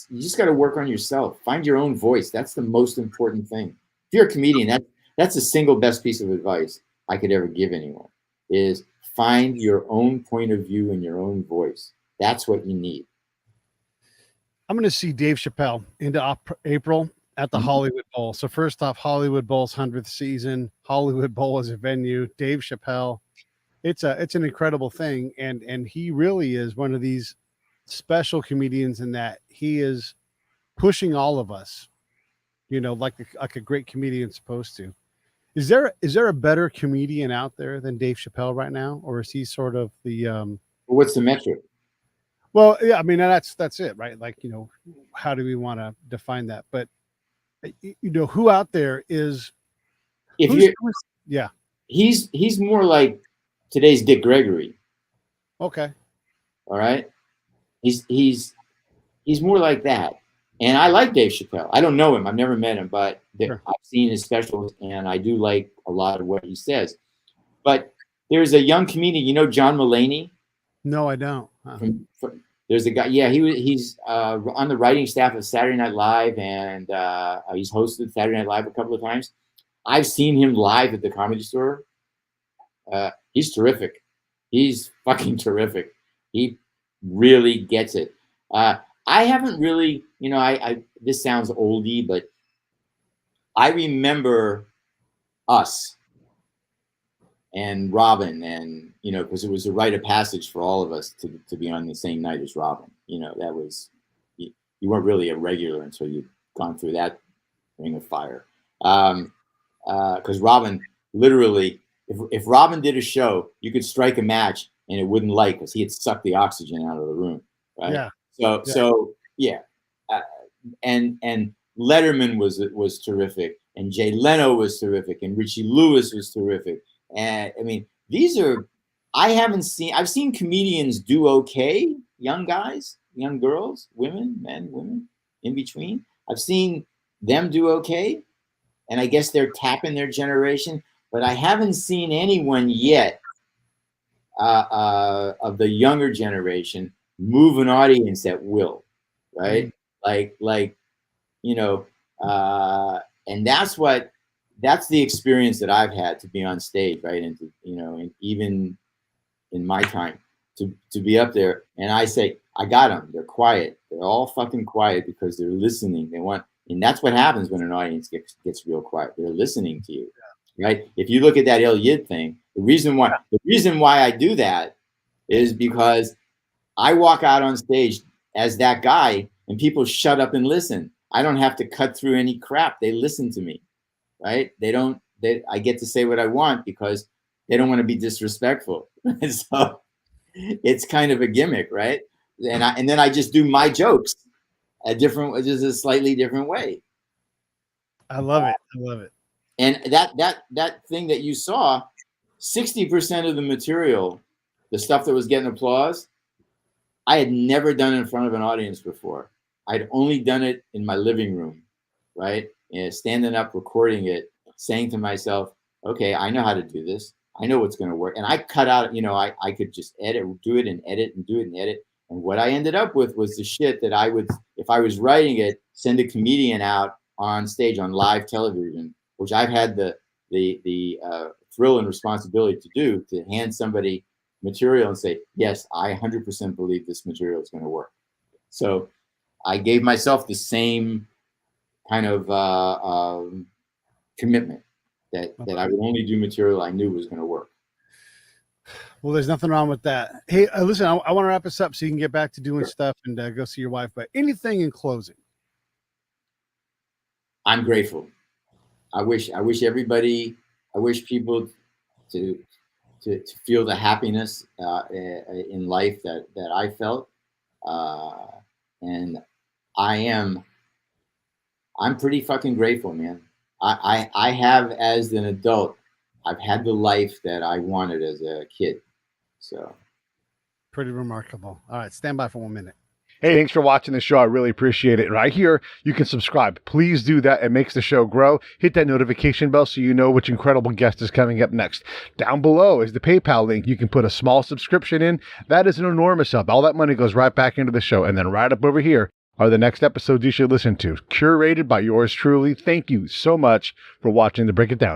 You just got to work on yourself. Find your own voice. That's the most important thing. If you're a comedian, that's the single best piece of advice I could ever give anyone, is find your own point of view and your own voice. That's what you need. I'm going to see Dave Chappelle into April at the Hollywood Bowl. So first off, Hollywood Bowl's 100th season. Hollywood Bowl is a venue. Dave Chappelle, it's an incredible thing, and he really is one of these special comedians in that he is pushing all of us, like a great comedian's supposed to. Is there a better comedian out there than Dave Chappelle right now, or is he sort of the what's the metric? Well, yeah, I mean, that's it, right? Like, how do we want to define that? But who out there is, he's more like today's Dick Gregory. Okay. All right. He's more like that. And I like Dave Chappelle. I don't know him. I've never met him, but Sure. I've seen his specials, and I do like a lot of what he says. But there's a young comedian, you know, John Mulaney. No, I don't. There's a guy. Yeah, he's on the writing staff of Saturday Night Live, and he's hosted Saturday Night Live a couple of times. I've seen him live at the Comedy Store. He's terrific. He's fucking terrific. He really gets it. I haven't really, you know, I this sounds oldie, but I remember us and Robin, and you know, because it was a rite of passage for all of us to be on the same night as Robin. You know, that was you weren't really a regular until you'd gone through that ring of fire. Because Robin literally, if Robin did a show, you could strike a match and it wouldn't light because he had sucked the oxygen out of the room. Right. Yeah. So yeah, and Letterman was terrific, and Jay Leno was terrific, and Richie Lewis was terrific, and I mean I've seen comedians do okay, young guys, young girls, women, men, women, in between. I've seen them do okay, and I guess they're tapping their generation, but I haven't seen anyone yet of the younger generation move an audience at will, right? Like, you know, and that's the experience that I've had to be on stage, right? And to, you know, and even in my time to be up there, and I say, I got them. They're quiet. They're all fucking quiet because they're listening. They want, and that's what happens when an audience gets real quiet. They're listening to you, right? If you look at that El Yid thing, the reason why I do that is because I walk out on stage as that guy and people shut up and listen. I don't have to cut through any crap. They listen to me, right? I get to say what I want because they don't want to be disrespectful. So it's kind of a gimmick, right? And then I just do my jokes just a slightly different way. I love it. I love it. And that thing that you saw, 60% of the material, the stuff that was getting applause, I had never done in front of an audience before. I'd only done it in my living room, right? And standing up, recording it, saying to myself, okay, I know how to do this. I know what's going to work. And I cut out, you know, I could just do it and edit and do it and edit. And what I ended up with was the shit that I would, if I was writing it, send a comedian out on stage on live television, which I've had the thrill and responsibility to do, to hand somebody material and say, yes, I 100% believe this material is going to work. So I gave myself the same kind of commitment that I would only do material I knew was going to work. Well, there's nothing wrong with that. Hey, listen, I want to wrap this up so you can get back to doing stuff and go see your wife. But anything in closing? I'm grateful. I wish people to feel the happiness in life that I felt, and I'm pretty fucking grateful, man. I have, as an adult, I've had the life that I wanted as a kid. So pretty remarkable. All right, stand by for 1 minute. Hey, thanks for watching the show. I really appreciate it. Right here, you can subscribe. Please do that. It makes the show grow. Hit that notification bell so you know which incredible guest is coming up next. Down below is the PayPal link. You can put a small subscription in. That is an enormous help. All that money goes right back into the show. And then right up over here are the next episodes you should listen to, curated by yours truly. Thank you so much for watching the Break It Down.